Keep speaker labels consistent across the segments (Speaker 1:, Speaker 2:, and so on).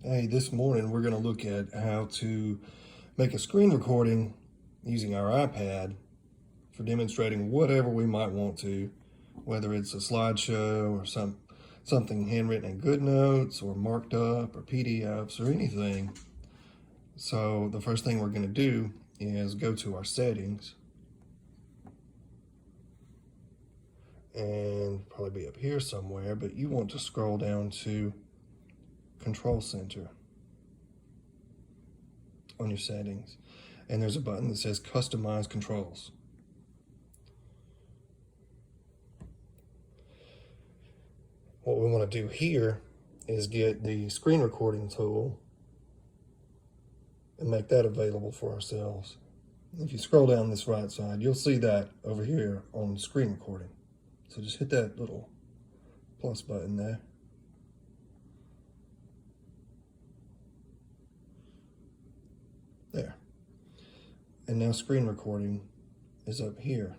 Speaker 1: Hey, this morning we're going to look at how to make a screen recording using our iPad for demonstrating whatever we might want to, whether it's a slideshow or something handwritten in GoodNotes or marked up or PDFs or anything. So the first thing we're going to do is go to our settings, and probably be up here somewhere, but you want to scroll down to Control Center on your settings, and there's a button that says Customize Controls. What we want to do here is get the screen recording tool and make that available for ourselves. If you scroll down this right side, you'll see that over here on screen recording. So just hit that little plus button there. There. And now screen recording is up here.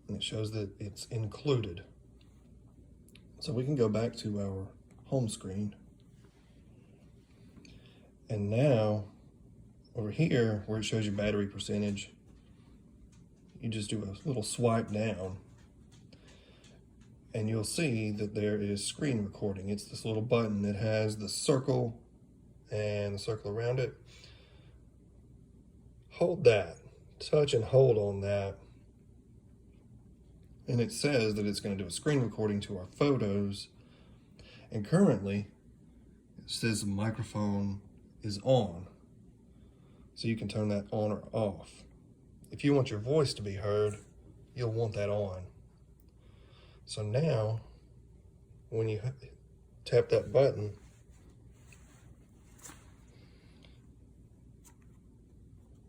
Speaker 1: And it shows that it's included. So we can go back to our home screen. And now, over here, where it shows your battery percentage, you just do a little swipe down, and you'll see that there is screen recording. It's this little button that has the circle and the circle around it. Hold that, touch and hold on that, and it says that it's going to do a screen recording to our photos. And currently, it says the microphone is on, so you can turn that on or off. If you want your voice to be heard, you'll want that on. So now, when you tap that button,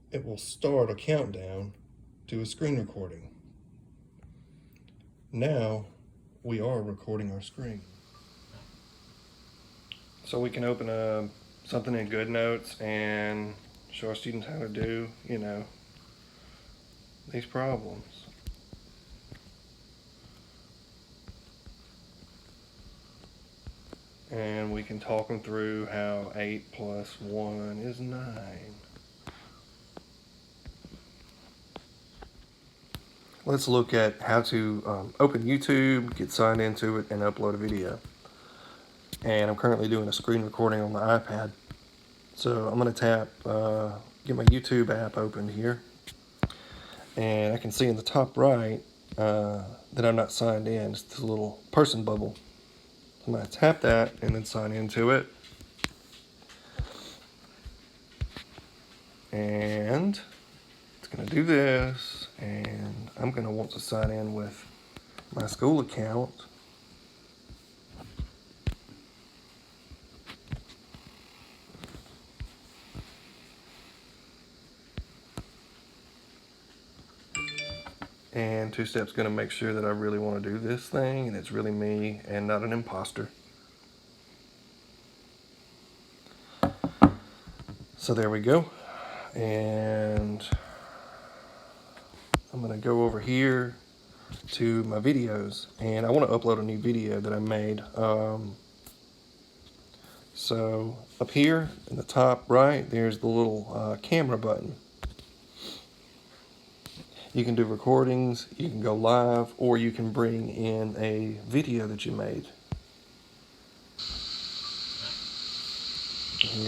Speaker 1: it will start a countdown to a screen recording. Now, we are recording our screen. So we can open something in GoodNotes and show our students how to do, these problems. And we can talk them through how 8 plus 1 is 9. Let's look at how to open YouTube, get signed into it, and upload a video. And I'm currently doing a screen recording on the iPad. So I'm going to tap, get my YouTube app open here. And I can see in the top right that I'm not signed in. It's this little person bubble. I'm going to tap that and then sign into it. And it's going to do this. And I'm going to want to sign in with my school account. And two-step's going to make sure that I really want to do this thing and it's really me and not an imposter. So there we go. And I'm going to go over here to my videos, and I want to upload a new video that I made. So up here in the top right, there's the little camera button. You can do recordings, you can go live, or you can bring in a video that you made.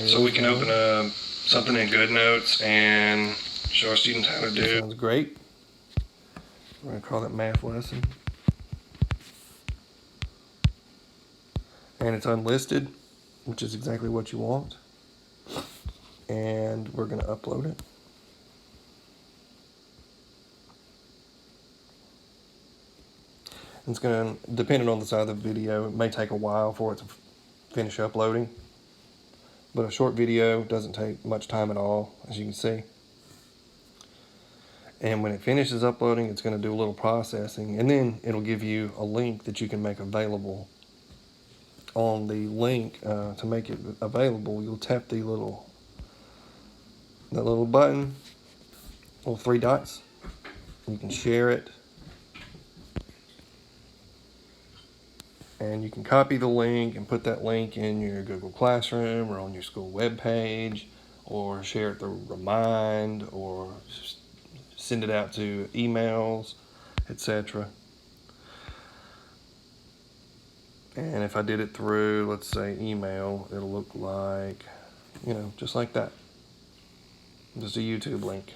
Speaker 1: So we can open something in GoodNotes and show our students how to do. Sounds great. We're going to call it math lesson. And it's unlisted, which is exactly what you want. And we're going to upload it. It's going to, depending on the size of the video, it may take a while for it to finish uploading. But a short video doesn't take much time at all, as you can see. And when it finishes uploading, it's going to do a little processing, and then it'll give you a link that you can make available. On the link, to make it available, you'll tap that little button, little 3 dots. You can share it. And you can copy the link and put that link in your Google Classroom or on your school web page, or share it through Remind, or send it out to emails, etc. And if I did it through, let's say, email, it'll look like, just like that. Just a YouTube link.